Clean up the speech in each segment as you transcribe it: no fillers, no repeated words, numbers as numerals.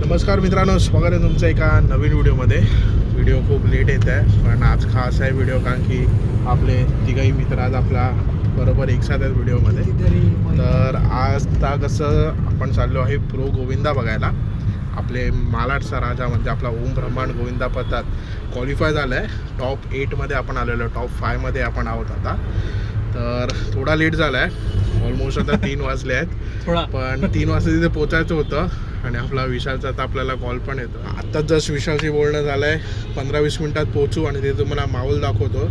नमस्कार मित्रांनो, स्वागत आहे तुमचं एका नवीन व्हिडिओमध्ये. व्हिडिओ खूप लेट येत आहे, पण आज खास आहे व्हिडिओ कारण की आपले तिघही मित्र आज आपला बरोबर एकसाथ आहेत व्हिडिओमध्ये. तर आज कसं आपण चाललो आहे प्रो गोविंदा बघायला. आपले मालाडचा राजा म्हणजे आपला ओम ब्रह्मांड गोविंदा पथक क्वालिफाय झाला आहे. टॉप 8मध्ये आपण आलेलो, टॉप 5मध्ये आपण आहोत आता. तर थोडा लेट झाला आहे, ऑलमोस्ट आता 3 वाजले आहेत. पण 3 वाजता तिथे पोचायचं होतं आणि आपला विशालचा आता आपल्याला कॉल पण येतो. आत्ताच जस्ट विशालशी बोलणं झालं आहे, 15-20 मिनटात पोचू आणि ते तुम्हाला माहोल दाखवतो.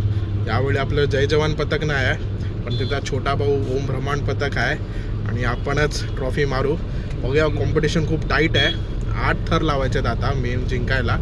यावेळी आपलं जय जवान पथक नाही आहे, पण त्याचा छोटा भाऊ ओम ब्रह्मांड पथक आहे आणि आपणच ट्रॉफी मारू. बघूया, कॉम्पिटिशन खूप टाईट आहे. 8 थर लावायचे आहेत आता मेन जिंकायला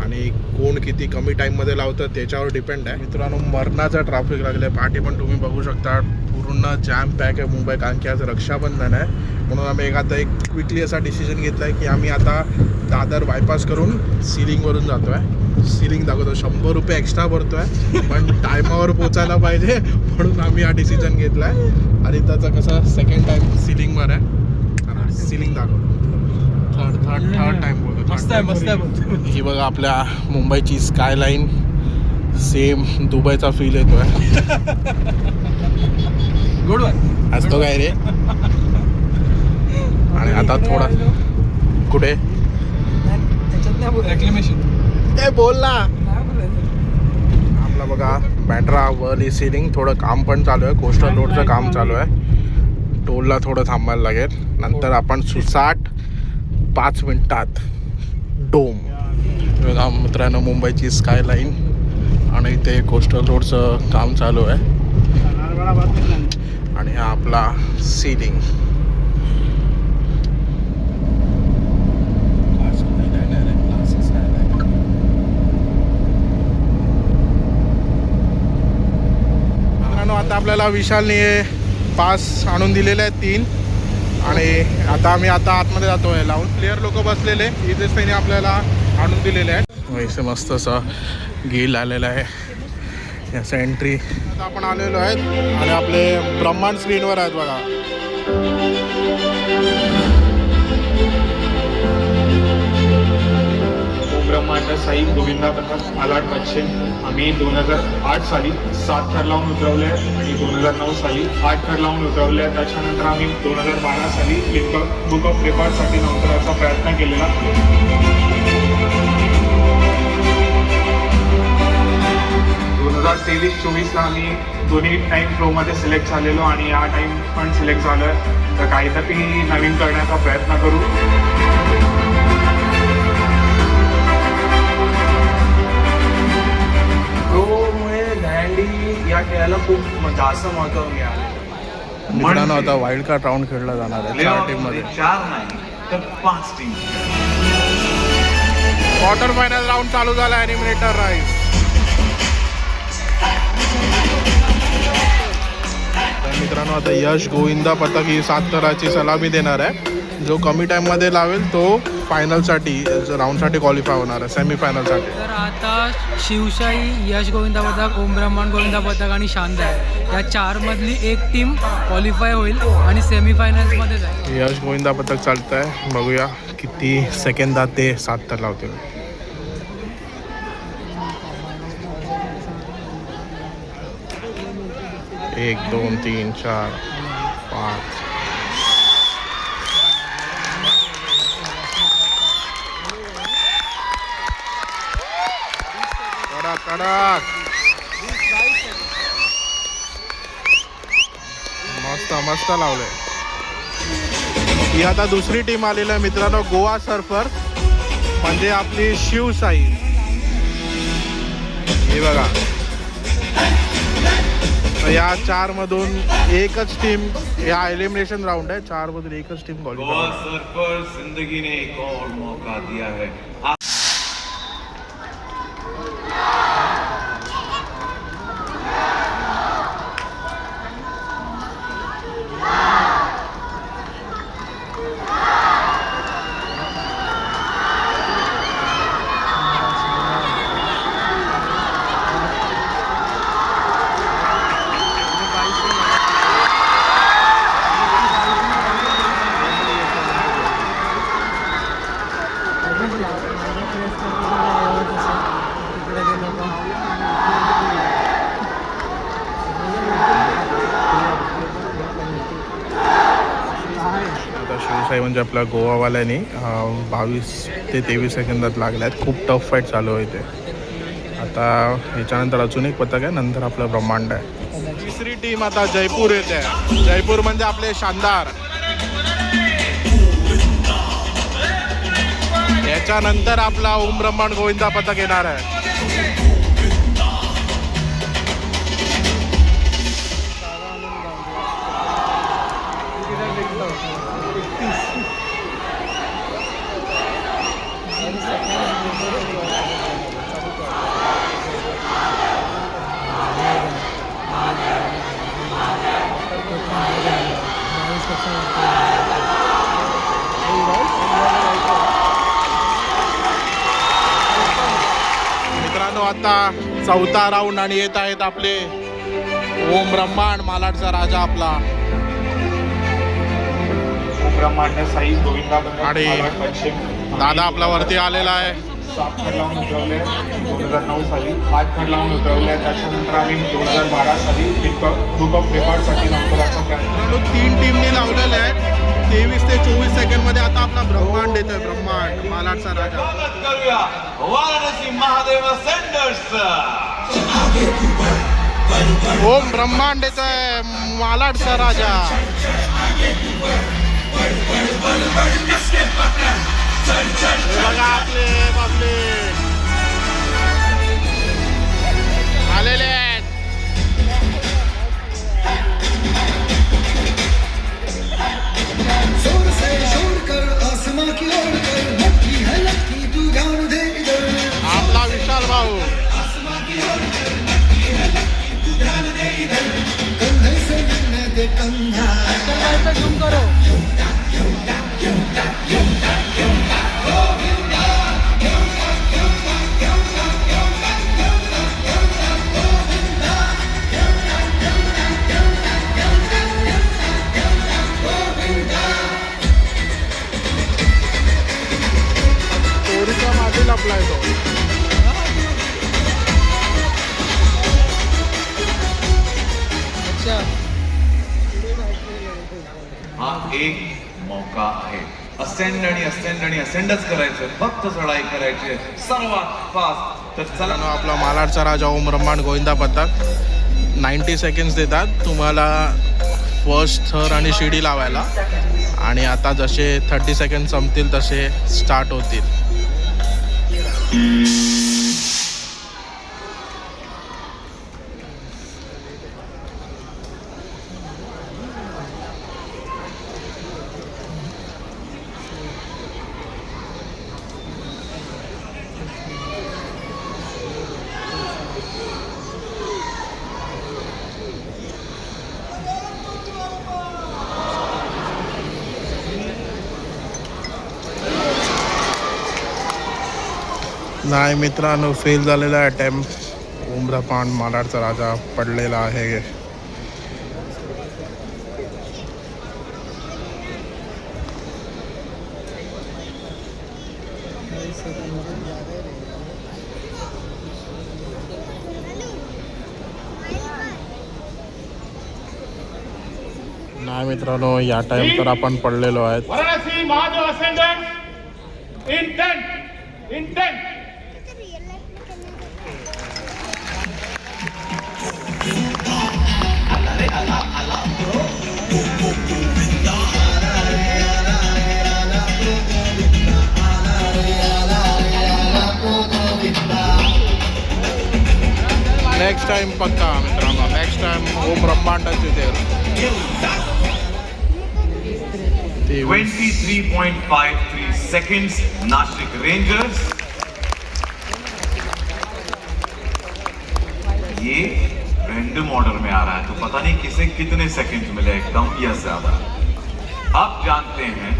आणि कोण किती कमी टाईममध्ये लावतं त्याच्यावर डिपेंड आहे. मित्रांनो, मरणाचं ट्रॅफिक लागलं आहे. पाठी पण तुम्ही बघू शकता, पूर्ण जॅम पॅक आहे मुंबई, कारण की आज रक्षाबंधन आहे. म्हणून आम्ही आता एक क्विकली असा डिसिजन घेतला आहे की आम्ही आता दादर बायपास करून सिलिंगवरून जातो आहे. सिलिंग दाखवतो, 100 रुपये एक्स्ट्रा भरतो आहे, पण टायमावर पोचायला पाहिजे म्हणून आम्ही हा डिसिजन घेतला आहे. आणि त्याचा कसं सेकंड टाईम सिलिंगवर आहे. सिलिंग दाखवतो, थर्ड टाइम बोलतो. मस्त आहे. ही बघा आपल्या मुंबईची स्कायलाईन, सेम दुबईचा फील येतोय. असतो काय रे. आणि आता थोडा कुठे ए बोल ना. आपला बघा बँड्रा वर्ली सिलिंग, थोडं काम पण चालू आहे. कोस्टल रोडचं काम चालू आहे. टोलला थोडं थांबायला लागेल. नंतर आपण 5 मिनिटात डोम. बघा मित्रांनो, मुंबईची स्कायलाईन आणि इथे कोस्टल रोडचं काम चालू आहे. आणि हा आपला सिलिंग. आता आपल्याला विशालने पास आणून दिलेले आहेत 3 आणि आता आम्ही आतमध्ये जातो आहे. लावून प्लेयर लोक बसलेले इथेच त्यांनी आपल्याला आणून दिलेले आहेत. वैसे मस्त असं गेल आलेलं आहे याचं एंट्री. आता आपण आलेलो आहेत आणि आपले ब्रह्मांड स्क्रीनवर आहेत बघा. ब्रह्मांड साई गोविंदा पथक मालाड पश्चिम. आम्ही 2008 साली 7 थर लावून उतरवले आणि 2009 साली 8 थर लावून उतरवले. त्याच्यानंतर आम्ही 2012 साली बुक ऑफ रेकॉर्डसाठी नोंदवायचा प्रयत्न केलेला. 2023-24ला आम्ही दोन्ही टाईम फ्लोमध्ये सिलेक्ट झालेलो आणि या टाईम पण सिलेक्ट झालो आहे. तर काहीतरी नवीन करण्याचा प्रयत्न करू. या खेळाला खूप जास्त महत्त्व मिळालं. मित्रांनो, आता वाईल्ड कार्ड राऊंड खेळला जाणार आहे 4 टीममध्ये. 4 नाही तर 5 टीम. क्वार्टर फायनल राऊंड चालू झाला आहे. Eliminator rice. तर मित्रांनो, आता यश गोविंदा पथक ही 7 थराची सलामी देणार आहे. जो कमी टाईममध्ये लावेल तो फायनलसाठी राऊंडसाठी क्वालिफाय होणार आहे, सेमीफायनलसाठी. तर आता शिवशाही, यश गोविंदा पथक, ओम ब्रह्मांड गोविंदा पथक आणि शानदार या 4 मधली एक टीम क्वालिफाय होईल आणि सेमीफायनल्समध्ये जाईल. यश गोविंदा पथक चालत आहे. बघूया किती सेकंदात ते 7 थर लावतील. एक 2 3 4 5. कडक मस्त लावले. ही आता दुसरी टीम आलेली आहे मित्रांनो, गोवा सर्फर, म्हणजे आपली शिवशाही. हे बघा, या 4 मधून एकच टीम, या एलिमिनेशन राऊंड आहे, 4 मधून एकच टीम क्वालिफाय. गोवा सर्फर जिंदगी ने एक और मौका दिया है. तिकडे गेलो का आता शिवसाई म्हणजे आपल्या गोवावाल्याने 22 ते 23 सेकंदात लागल्या आहेत. खूप टफ फाईट चालू आहे ते. आता ह्याच्यानंतर अजून एक पथक आहे, नंतर आपलं ब्रह्मांड आहे. तिसरी टीम आता जयपूर येते आहे. जयपूर म्हणजे आपले शानदार. याच्यानंतर आपला ओम ब्रह्मांड गोविंदा पथक येणार आहे. मित्रांनो आता चौथा राऊंड आणि येत आहेत आपले ओम ब्रह्मांड मालाडचा राजा आपला. ब्रह्मांड साई गोविंदा आणि दादा आपला वरती आलेला आहे. 7 थर लावून उतरवले 2009 साली, 8 थर लावून उतरवले. त्याच्यानंतर आम्ही 2012 साली बुक ऑफ रेकॉर्डसाठी नंबराचा प्रयत्न. 3 टीमनी लावलेले आहेत. 23 ते 24 सेकंड मध्ये आता आपला ब्रह्मांड येतोय. ब्रह्मांड मालाडचा राजा. वाराणसी महादेव सेंडर्स. ओम ब्रह्मांड येतोय मालाडचा राजा. हे बघा आपले बापले आलेले आहेत. जोर से शोर कर आसमां की ओर कर, लकी है लकी तू ध्यान दे इधर. आपला विशाल भाऊ. कंधे से मिलने दे कंधा. झूम करो. चोरीचा मागील आपला आहे तो. अच्छा हा एक मौका आहे. असेंड आणि असेंड आणि असेंडच करायचं, फक्त चढाई करायची सर्वात फास्ट. तर चला मित्रांनो, आपला मालाडचा राजा ओम ब्रह्मांड गोविंदा पथक 90 सेकंड्स देतात तुम्हाला फर्स्ट थर आणि शिडी लावायला. आणि आता जसे 30 सेकंड संपतील तसे स्टार्ट होतील. नाही मित्रांनो, फेल झालेला अटेम्प्ट. ओम ब्रह्मांड मालाडचा राजा पडलेला आहे. नाही मित्रांनो, या टाइम तर आपण पडलेलो आहेत. Varanasi Mahadev ascendant intent. Next time पक्का मित्रांनो, नेक्स्ट टाइम ओम ब्रह्मांडच येते. 23.53 seconds नाशिक रेंजर्स. ये रैंडम ऑर्डर में आ रहा है, तो पता नहीं किसे कितने सेकंड मिले, कम या ज्यादा. अब जानते हैं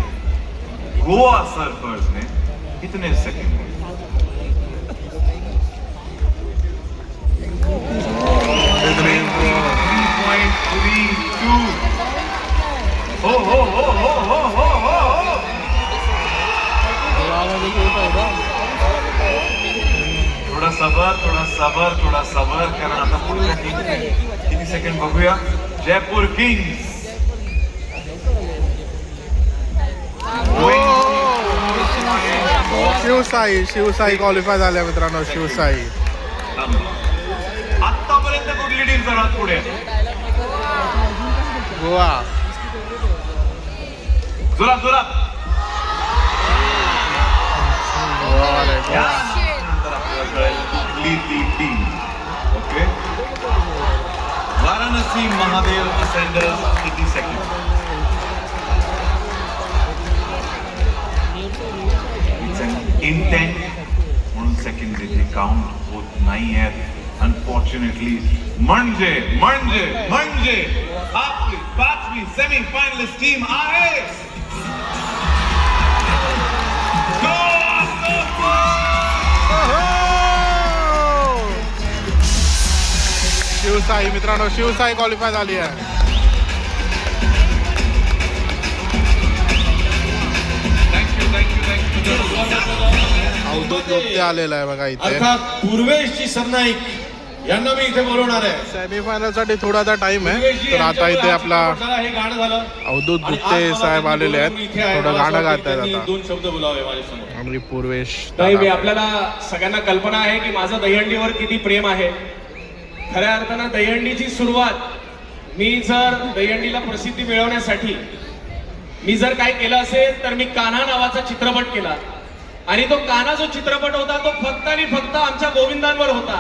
गोवा सर्फर्स ने कितने सेकंड मिले. 3.32. हो हो हो हो हो हो हो. आवाज येतोय का? थोडा सबर कारण आता पुढच्या टीम किती सेकंड बघूया. जयपूर किंग्स शिवसाई क्वालिफाय झाल्या मित्रांनो. शिवसाई आतापर्यंत कुठली टीम सर्वात पुढे? गोवा. जोरात जोरात. त्यानंतर आपल्याला कळेल कुठली ती टीम. ओके. वाराणसी महादेव असेंडर्स किती सेकंड? इंटेंट म्हणून सेकंड इथे काउंट होत नाही आहेत अनफॉर्च्युनेटली. म्हणजे म्हणजे म्हणजे आपली 5वी सेमी फायनलिस्ट टीम आहे शिवसाई मित्रांनो. शिवसाई क्वालिफाय झाली आहे. अवधूत लोकते आलेला आहे बघा इथे. अर्थात पूर्वेशजी सरनाईक यांना मी इथे बोलवणार आहे. सेमीफायनल साठी थोडासा टाइम आहे. तर आता इथे आपला हे गाणं झालं. अवधूत गुप्ते साहेब आलेले आहेत. थोडं गाणं गात आहेत आता. 2 शब्द बोलावे माझ्यासमोर. आणि पूर्वेश नाही, आपल्याला सगळ्यांना कल्पना आहे की माझं दहीहंडीवर किती प्रेम आहे. खऱ्या अर्थानं दहीहंडीची सुरुवात मी जर दहीहंडीला प्रसिद्धी मिळवण्यासाठी मी जर काय केलं असेल तर मी कान्हा नावाचा चित्रपट केला. आणि तो कान्हा जो चित्रपट होता तो फक्त आणि फक्त आमच्या गोविंदांवर होता.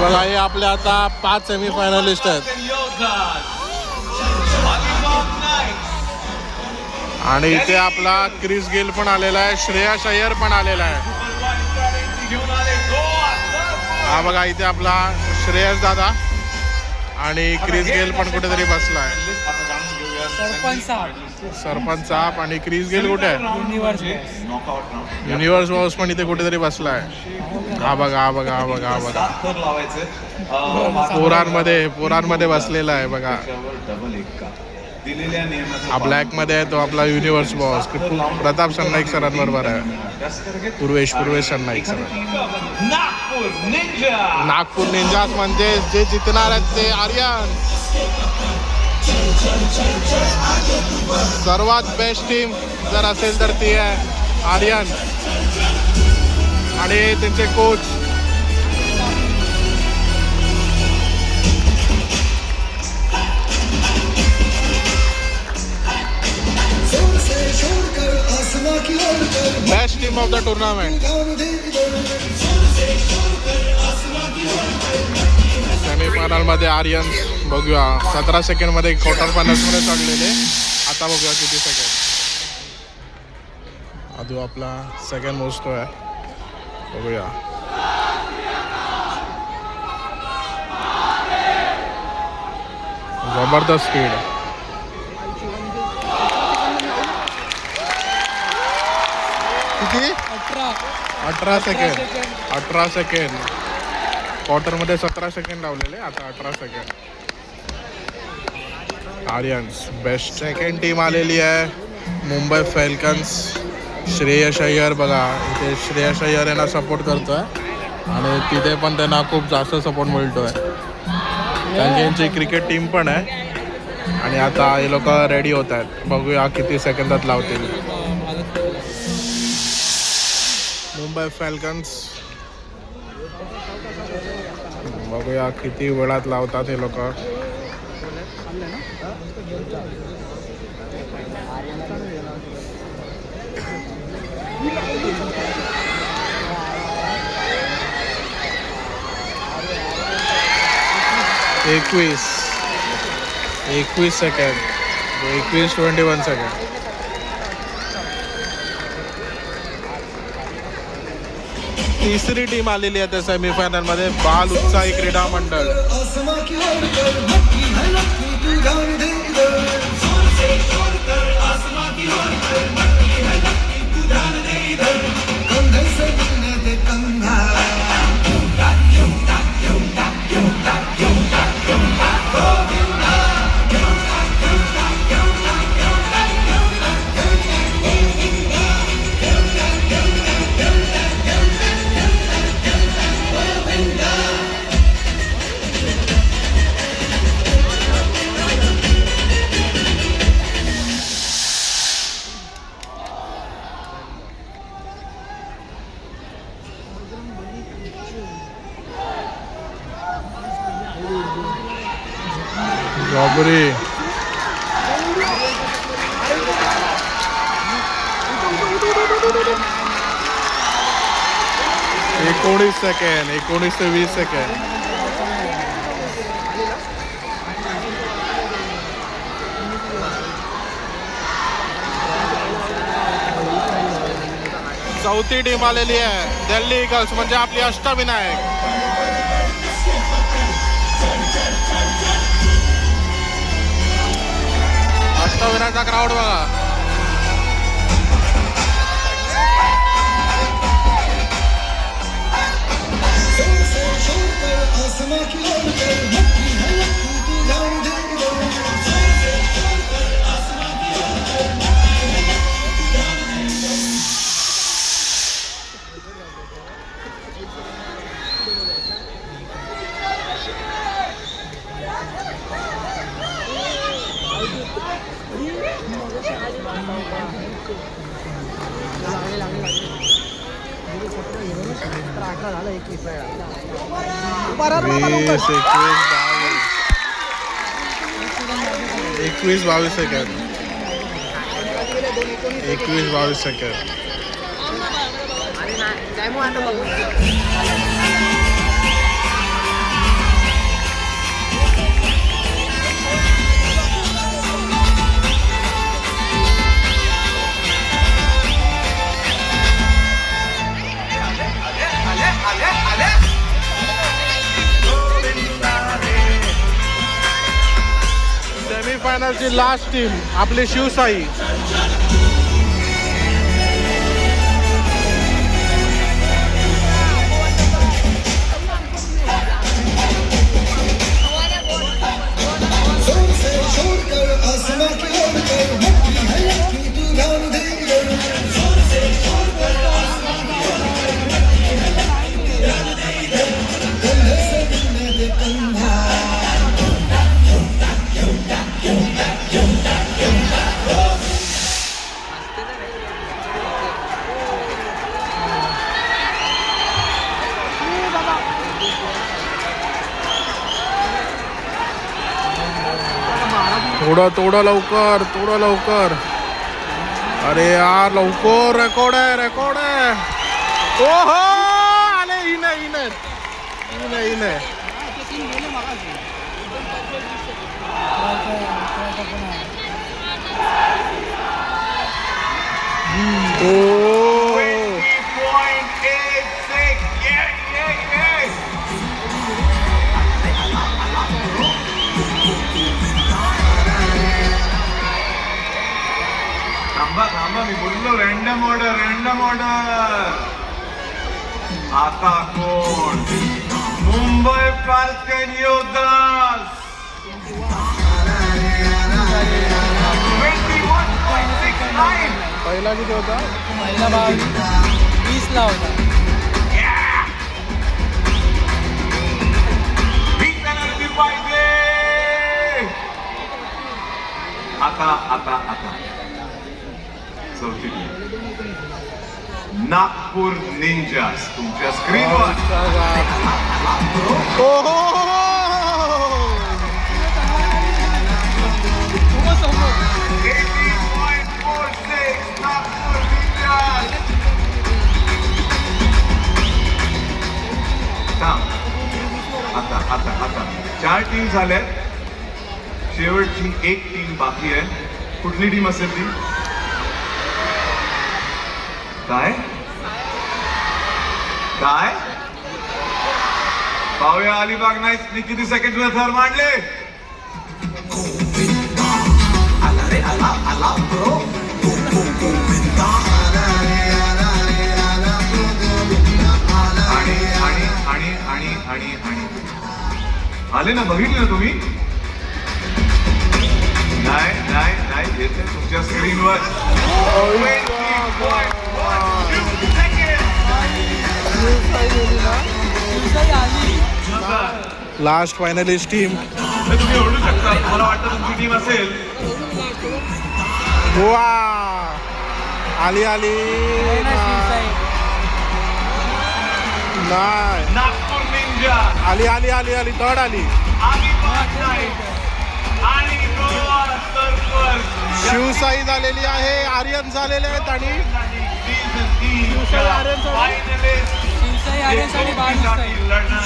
बघा हे आपले आता 5 सेमीफायनलिस्ट आहेत. आणि इथे आपला क्रिस गेल पण आलेला आहे. श्रेयस अय्यर पण आलेला आहे. हा बघा इथे आपला श्रेयस दादा आणि क्रिस गेल पण कुठेतरी बसला आहे. सरपंच साहेब आणि क्रिस गेल कुठे आहे? युनिव्हर्स बॉस पण इथे कुठेतरी बसला आहे. हा बघा हा बघा हा बघा हा बघा पोरांमध्ये बसलेला आहे बघा. हा ब्लॅक मध्ये आहे तो आपला युनिव्हर्स बॉस प्रताप सरनाईक सरांबरोबर आहे. पूर्वेश सरनाईक सर. नागपूर निंजास म्हणजे जे जिंकणार आहेत ते आर्यन. सर्वात बेस्ट टीम जर असेल तर ती आहे आर्यन. आणि त्यांचे कोच जोर से शोर कर आसमां की ओर कर best team of the tournament. गान दे इधर. सेमीफायनल मध्ये आर्यन बघूया 17 सेकंड मध्ये क्वार्टर फायनल्स मध्ये चढलेले. आता बघूया किती सेकंड. अजून आपला सेकंड मोजतोय. बघूया जबरदस्त स्पीड. किती 18 सेकंड. क्वार्टरमध्ये 17 सेकंड लावलेले. आता 18 second. Aryans best. Second team आलेली आहे मुंबई फॅल्कन्स. श्रेयस अय्यर बघा इथे श्रेयस अय्यर यांना सपोर्ट करतोय. आणि तिथे पण त्यांना खूप जास्त सपोर्ट मिळतोय कारण की यांची क्रिकेट टीम पण आहे. आणि आता हे लोक रेडी होत आहेत. बघूया किती सेकंदात लावतील. मुंबई फॅल्कन्स बघूया किती वेळात लावतात हे लोक. एकवीस सेकंड. 21 सेकंड. तिसरी टीम आलेली आहे त्या सेमीफायनल मध्ये बाल उत्साही क्रीडा मंडळ. आसमां की ओर कर लकी है लकी तू गान दे इधर. जोर से शोर कर आसमां की ओर कर लकी है लकी तू गान दे इधर. कंधे से मिलने दे कंधा. बापरे. 19 सेकंड, 19 ते 20 सेकंड. चौथी टीम आलेली आहे, दिल्ली ईगल्स, म्हणजे आपली अष्टविनायक. अष्टविनायकचा क्राऊड बघा. जोर से शोर कर आसमां की ओर कर मक्खी है लक्की तू जान दे इधर जोर से शोर कर आसमां की ओर कर मक्खी है लक्की तू जान दे इधर. वीस, 21-22 सेकंड. 21-22 सेकंड. सेमीफायनलची लास्ट टीम आपली शिवशाही. जोर से शोर कर आसमां की ओर कर मक्खी है लक्की तू जान दे इधर जोर से शोर कर आसमां की ओर कर मक्खी है लक्की तू जान दे इधर कंधे से मिलने दे कंधा. थोडं लवकर. अरे यार लवकर. रेकॉर्ड आहे. ओहो आले. इने. ओ 20.86. Yeah. थांबा मी बोललो रॅन्डम ऑर्डर. आता कोण? मुंबई फाल्कन योद्धास 21.69. पहिला किती होता? पहिला भाग 20ला होता. पाहिजे. आता चौथी नागपूर निंजास तुमच्या स्क्रीनवर. ओहो आता 4 टीम झाल्यात. शेवटची एक टीम बाकी आहे. कुठली टीम असेल ती? काय पाहूया. अलिबाग नाईट्सनी किती सेकंड मध्ये थर मांडले? आणि आले ना, बघितले ना तुम्ही? नाही येते तुमच्या स्क्रीनवर. Last finalist team. तुम्ही ओळखू शकता. मला वाटतं तुमची टीम असेल. गोवा आली नाही. नागपूर निंजा आली थर्ड आली. आणि गोवा सर्फर्स शिवसाई झालेली आहे, आर्यन झालेले आहेत आणि शिवसाई आर्यन्स आणि बाल उत्साही.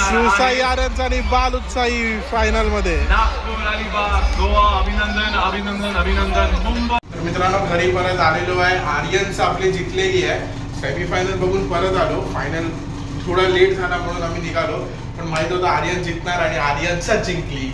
शिवसाई आर्यन आणि बाल उत्साही फायनल मध्ये. नागपूर अलिबाग गोवा अभिनंदन अभिनंदन अभिनंदन. मुंबई तर मित्रांनो घरी परत आलेलो आहे. आर्यन्स आपली जिंकलेली आहे. सेमीफायनल बघून परत आलो. फायनल थोडा लेट झाला म्हणून आम्ही निघालो, पण माहित होतं आर्यन जिंकणार आणि आर्यन्सच जिंकली.